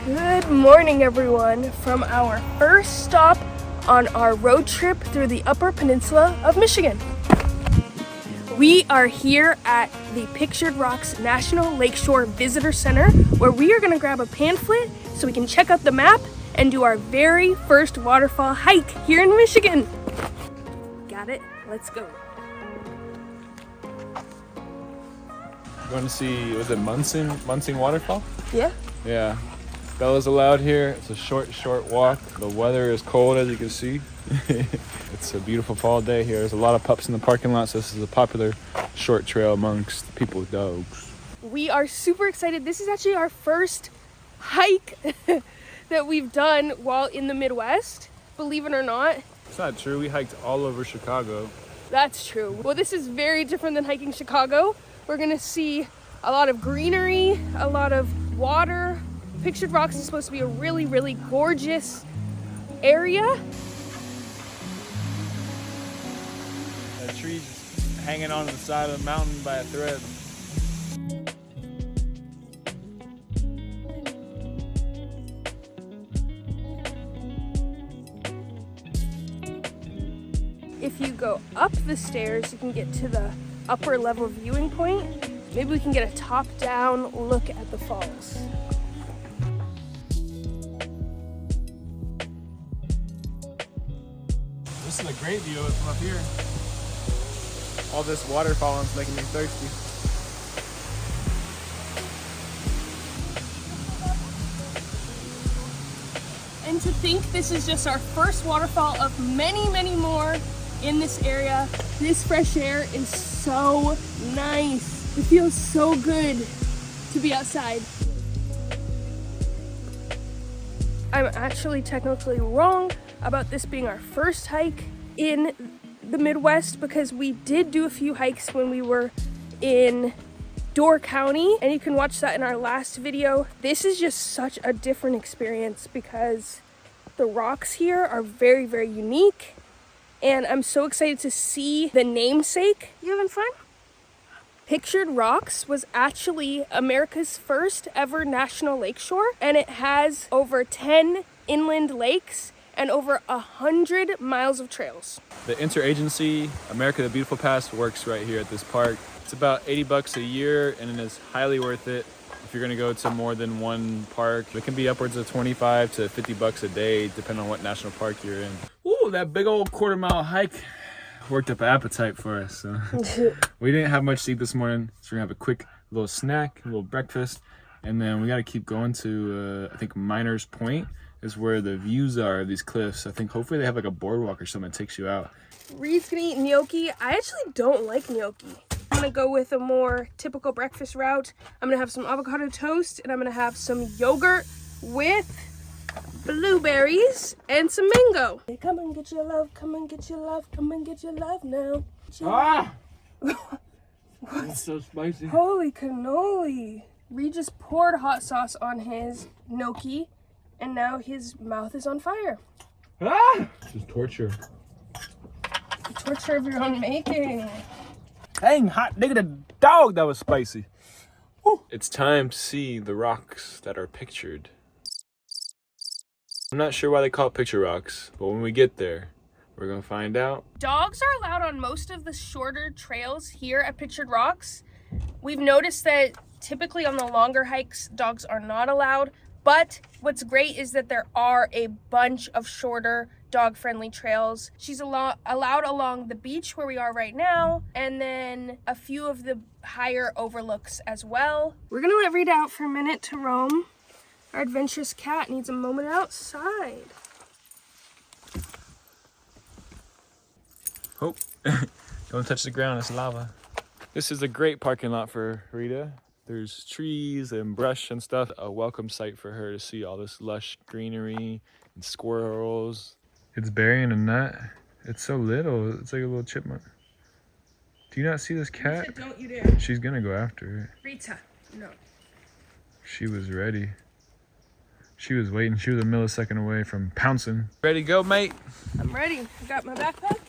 Good morning, everyone, from our first stop on our road trip through the Upper Peninsula of Michigan. We are here at the Pictured Rocks National Lakeshore Visitor Center, where we are going to grab a pamphlet so we can check out the map and do our very first waterfall hike here in Michigan. Got it? Let's go. Going to see, was it Munsing Waterfall? Yeah. Yeah. Bella's allowed here. It's a short walk. The weather is cold, as you can see. It's a beautiful fall day here. There's a lot of pups in the parking lot, so this is a popular short trail amongst people with dogs. We are super excited. This is actually our first hike that we've done while in the Midwest, believe it or not. It's not true. We hiked all over Chicago. That's true. Well, this is very different than hiking Chicago. We're gonna see a lot of greenery, a lot of water. Pictured Rocks is supposed to be a really, really gorgeous area. A tree's hanging on the side of the mountain by a thread. If you go up the stairs, you can get to the upper level viewing point. Maybe we can get a top-down look at the falls. This is a great view of it from up here. All this water falling is making me thirsty. And to think this is just our first waterfall of many, many more in this area. This fresh air is so nice. It feels so good to be outside. I'm actually technically wrong about this being our first hike in the Midwest, because we did do a few hikes when we were in Door County, and you can watch that in our last video. This is just such a different experience because the rocks here are very, very unique, and I'm so excited to see the namesake. You having fun? Pictured Rocks was actually America's first ever national lakeshore, and it has over 10 inland lakes and over 100 miles of trails. The interagency America the Beautiful Pass works right here at this park. It's about $80 a year, and it is highly worth it if you're gonna go to more than one park. It can be upwards of $25 to $50 a day, depending on what national park you're in. Ooh, that big old quarter-mile hike worked up an appetite for us. So. We didn't have much to eat this morning, so we're gonna have a quick little snack, a little breakfast, and then we gotta keep going to, I think Miners Point is where the views are of these cliffs. I think hopefully they have like a boardwalk or something that takes you out. Reed's gonna eat gnocchi. I actually don't like gnocchi. I'm gonna go with a more typical breakfast route. I'm gonna have some avocado toast, and I'm gonna have some yogurt with blueberries and some mango. Hey, come and get your love, come and get your love, come and get your love now. Ah! That's so spicy. Holy cannoli. Reed just poured hot sauce on his gnocchi, and now his mouth is on fire. Ah! This is torture. Torture of your own making. Dang, hot diggity dog, that was spicy. Woo. It's time to see the rocks that are pictured. I'm not sure why they call it Picture Rocks, but when we get there, we're gonna find out. Dogs are allowed on most of the shorter trails here at Pictured Rocks. We've noticed that typically on the longer hikes, dogs are not allowed, but what's great is that there are a bunch of shorter dog-friendly trails. She's allowed along the beach where we are right now, and then a few of the higher overlooks as well. We're gonna let Rita out for a minute to roam. Our adventurous cat needs a moment outside. Oh, don't touch the ground, it's lava. This is a great parking lot for Rita. There's trees and brush and stuff. A welcome sight for her to see all this lush greenery and squirrels. It's burying a nut. It's so little, it's like a little chipmunk. Do you not see this cat? Rita, don't you dare. She's gonna go after it. Rita, no. She was ready. She was waiting. She was a millisecond away from pouncing. Ready to go, mate? I'm ready. I got my backpack.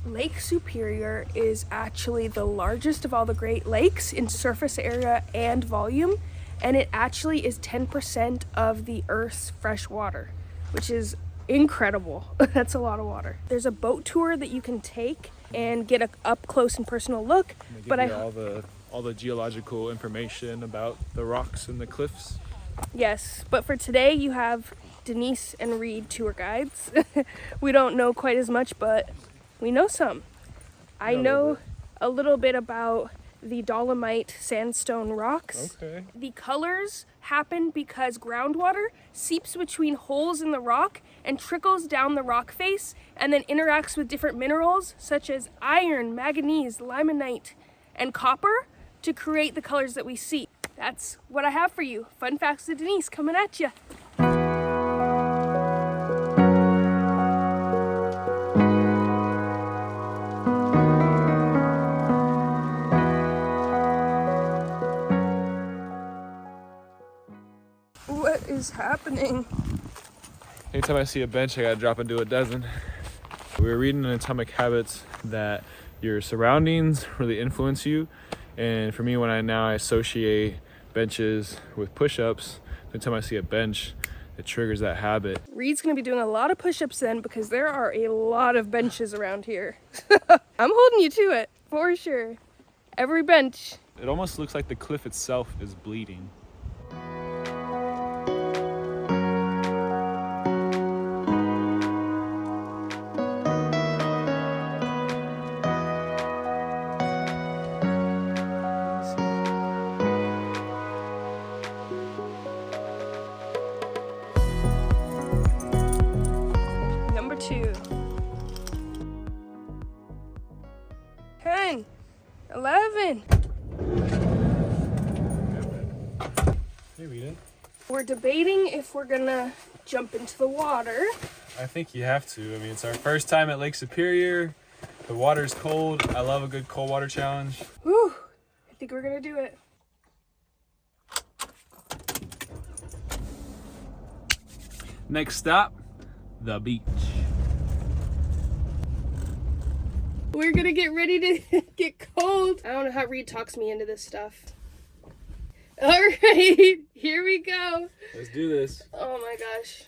Lake Superior is actually the largest of all the Great Lakes in surface area and volume, and it actually is 10% of the Earth's fresh water, which is incredible. That's a lot of water. There's a boat tour that you can take and get a up close and personal look. But all the geological information about the rocks and the cliffs. Yes, but for today you have Denise and Reed tour guides. We don't know quite as much, but we know some. I know a little bit about the dolomite sandstone rocks. Okay. The colors happen because groundwater seeps between holes in the rock and trickles down the rock face and then interacts with different minerals such as iron, manganese, limonite, and copper to create the colors that we see. That's what I have for you. Fun facts with Denise coming at you. What is happening? Anytime I see a bench, I gotta drop into a dozen. We were reading in Atomic Habits that your surroundings really influence you. And for me, when I associate benches with push-ups, anytime I see a bench, it triggers that habit. Reed's gonna be doing a lot of push-ups then because there are a lot of benches around here. I'm holding you to it, for sure. Every bench. It almost looks like the cliff itself is bleeding. Number 2. 10. 11. Hey, Rita. We're debating if we're gonna jump into the water. I think you have to. I mean, it's our first time at Lake Superior. The water's cold. I love a good cold water challenge. Whew. I think we're gonna do it. Next stop, the beach. We're gonna get ready to get cold. I don't know how Reed talks me into this stuff. All right, here we go. Let's do this. Oh my gosh.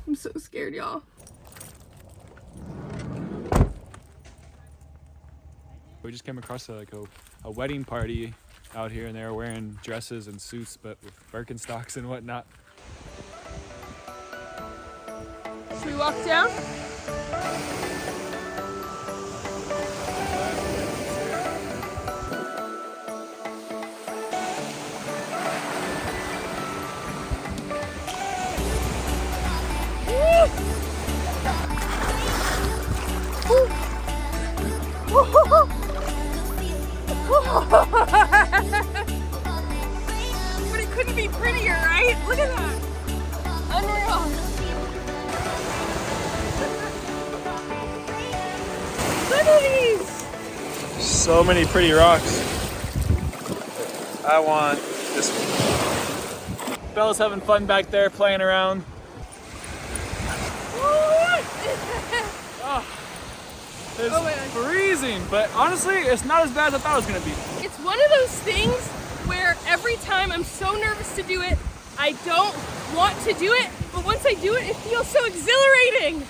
I'm so scared, y'all. We just came across a wedding party out here, and they were wearing dresses and suits, but with Birkenstocks and whatnot. Should we walk down? But it couldn't be prettier, right? Look at that. Unreal. Look at these. So many pretty rocks. I want this one. Bella's having fun back there playing around. It's Oh my God. freezing, but honestly, it's not as bad as I thought it was gonna be. It's one of those things where every time I'm so nervous to do it, I don't want to do it, but once I do it, it feels so exhilarating.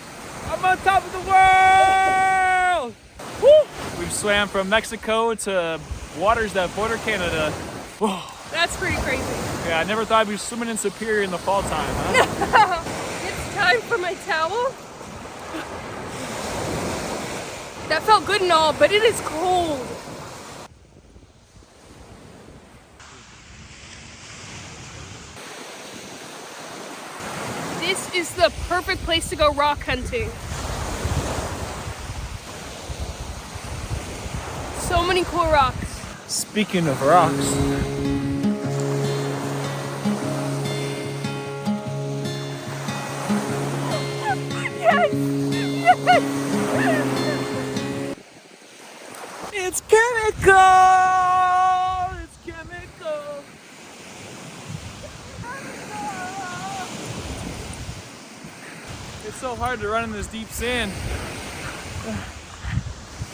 I'm on top of the world! Woo! We've swam from Mexico to waters that border Canada. Whoa. That's pretty crazy. Yeah, I never thought I'd be swimming in Superior in the fall time, huh? It's time for my towel. That felt good and all, but it is cold. This is the perfect place to go rock hunting. So many cool rocks. Speaking of rocks, Yes! Yes! it's chemical! It's chemical! It's so hard to run in this deep sand.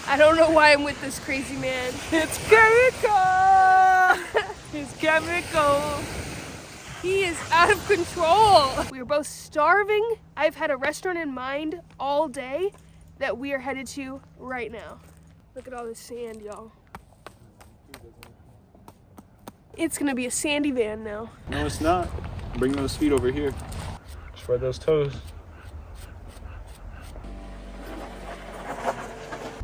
I don't know why I'm with this crazy man. It's chemical! chemical. He is out of control. We are both starving. I've had a restaurant in mind all day that we are headed to right now. Look at all this sand, y'all. It's gonna be a sandy van now. No, it's not. Bring those feet over here. Spread those toes.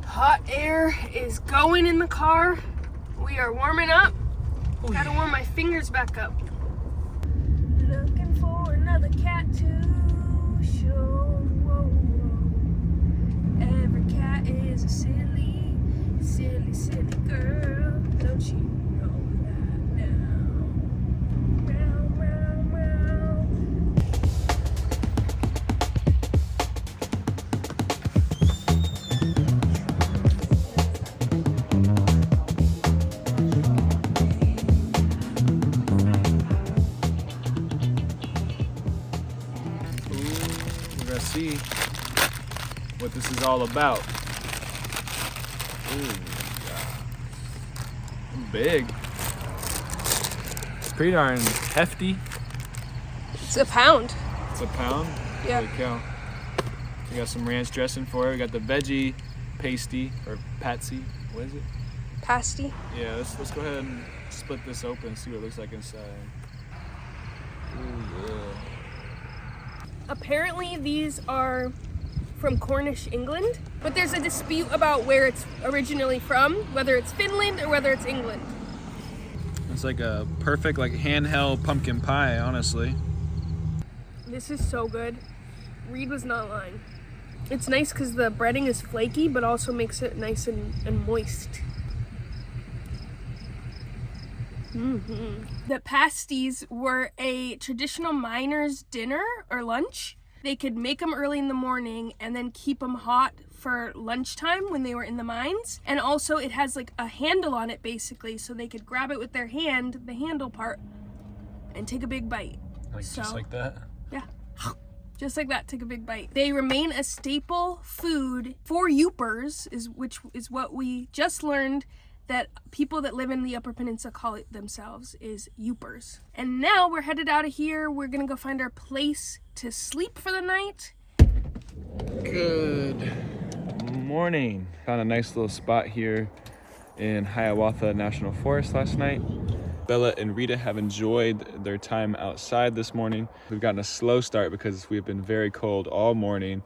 Hot air is going in the car. We are warming up. Gotta warm my fingers back up. Looking for another cat to show. Every cat is a silly, silly, silly girl. Don't you know that now? Meow, meow, meow. We're gonna see what this is all about. Ooh, big. It's pretty darn hefty. It's a pound. It's a pound? Yeah. Holy cow. We got some ranch dressing for it. We got the veggie pasty, or patsy. What is it? Pasty. Yeah, let's go ahead and split this open and see what it looks like inside. Ooh, yeah. Apparently these are from Cornish, England, but there's a dispute about where it's originally from, whether it's Finland or whether it's England. It's like a perfect like handheld pumpkin pie, honestly. This is so good. Reed was not lying. It's nice because the breading is flaky, but also makes it nice and moist. The pasties were a traditional miner's dinner or lunch. They could make them early in the morning and then keep them hot for lunchtime when they were in the mines. And also it has like a handle on it basically, so they could grab it with their hand, the handle part, and take a big bite. Like just like that? Yeah. Just like that, take a big bite. They remain a staple food for Yoopers, which is what we just learned that people that live in the Upper Peninsula call it themselves, is Yoopers. And now we're headed out of here. We're gonna go find our place to sleep for the night. Good morning. Found a nice little spot here in Hiawatha National Forest last night. Bella and Rita have enjoyed their time outside this morning. We've gotten a slow start because we've been very cold all morning,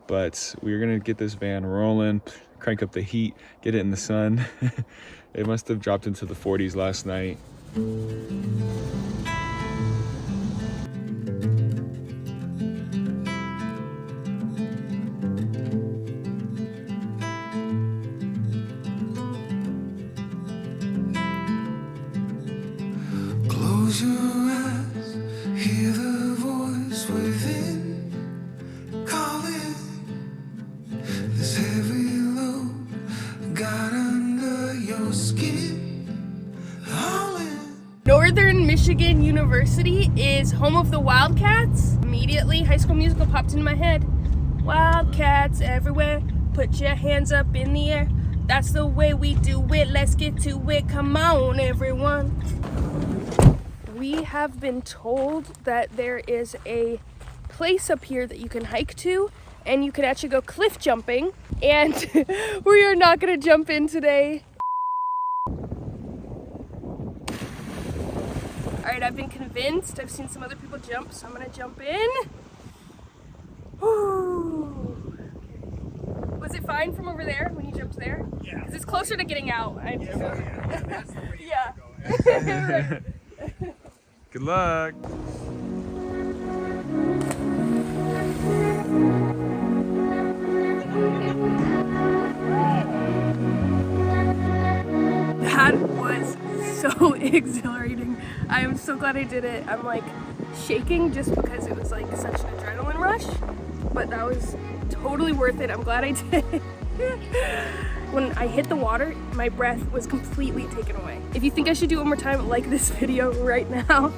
but we're gonna get this van rolling, crank up the heat, get it in the sun. It must have dropped into the 40s last night. Close your eyes, hear the voice within, calling. This heavy load got under your skin, hauling. Northern Michigan University is home of the Wildcats. Immediately, High School Musical popped into my head. Wildcats everywhere, put your hands up in the air. That's the way we do it, let's get to it, come on everyone. We have been told that there is a place up here that you can hike to, and you can actually go cliff jumping, and we are not gonna jump in today. All right, I've been convinced. I've seen some other people jump, so I'm gonna jump in. Woo. Was it fine from over there when you jumped there? Yeah. Because it's closer to getting out. Yeah. Right. Good luck. That was so exhilarating. I am so glad I did it. I'm like shaking just because it was like such an adrenaline rush, but that was totally worth it. I'm glad I did it. When I hit the water, my breath was completely taken away. If you think I should do it one more time, like this video right now.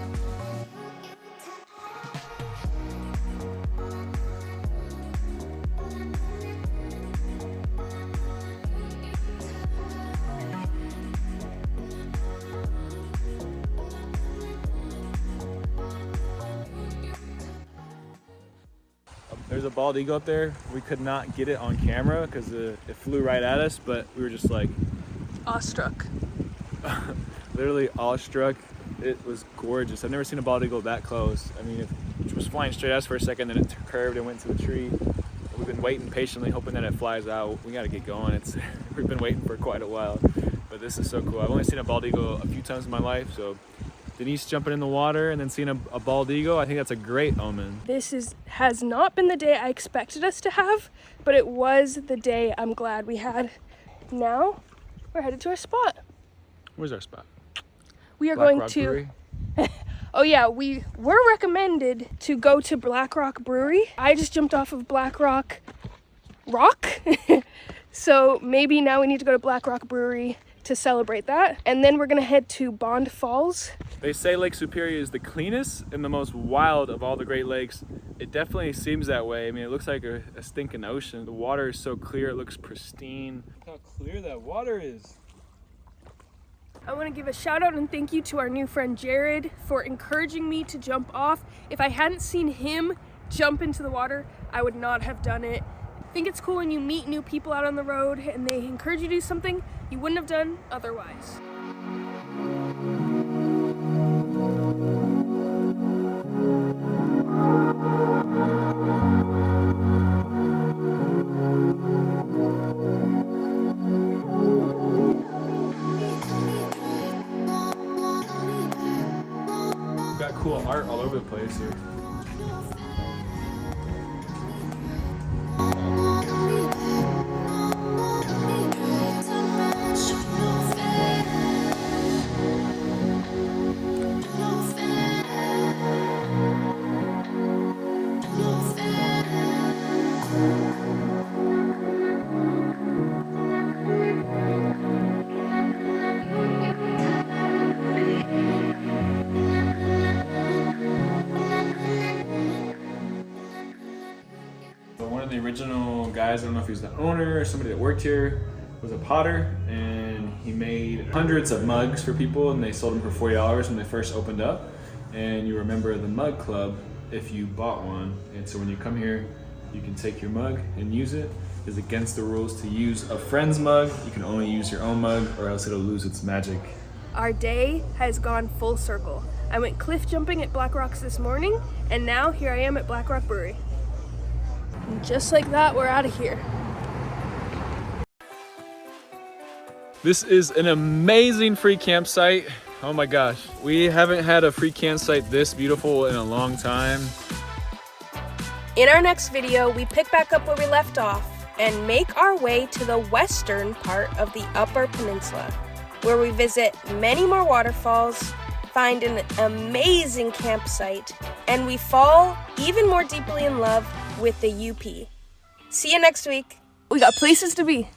There's a bald eagle up there. We could not get it on camera because it flew right at us, but we were just like awestruck. literally awestruck. It was gorgeous. I've never seen a bald eagle that close. I mean, it was flying straight at us for a second, then it curved and went to the tree. We've been waiting patiently, hoping that it flies out. We got to get going. We've been waiting for quite a while, but this is so cool. I've only seen a bald eagle a few times in my life, so Denise jumping in the water and then seeing a bald eagle, I think that's a great omen. This has not been the day I expected us to have, but it was the day I'm glad we had. Now we're headed to our spot. Where's our spot? We are Black going Rock to Brewery? Oh yeah, we were recommended to go to Black Rock Brewery. I just jumped off of Black Rock so maybe now we need to go to Black Rock Brewery to celebrate that, and then we're gonna head to Bond Falls. They say Lake Superior is the cleanest and the most wild of all the Great Lakes. It definitely seems that way. I mean, it looks like a stinking ocean. The water is so clear, it looks pristine. Look how clear that water is. I want to give a shout out and thank you to our new friend Jared for encouraging me to jump off. If I hadn't seen him jump into the water, I would not have done it. I think it's cool when you meet new people out on the road and they encourage you to do something you wouldn't have done otherwise. We've got cool art all over the place here. The original guys, I don't know if he was the owner or somebody that worked here, was a potter, and he made hundreds of mugs for people, and they sold them for $40 when they first opened up. And you were a member of the mug club if you bought one. And so when you come here, you can take your mug and use it. It's against the rules to use a friend's mug. You can only use your own mug or else it'll lose its magic. Our day has gone full circle. I went cliff jumping at Black Rocks this morning, and now here I am at Black Rock Brewery. And just like that, we're out of here. This is an amazing free campsite. Oh my gosh, we haven't had a free campsite this beautiful in a long time. In our next video, we pick back up where we left off and make our way to the western part of the Upper Peninsula, where we visit many more waterfalls, find an amazing campsite, and we fall even more deeply in love with the UP. See you next week. We got places to be.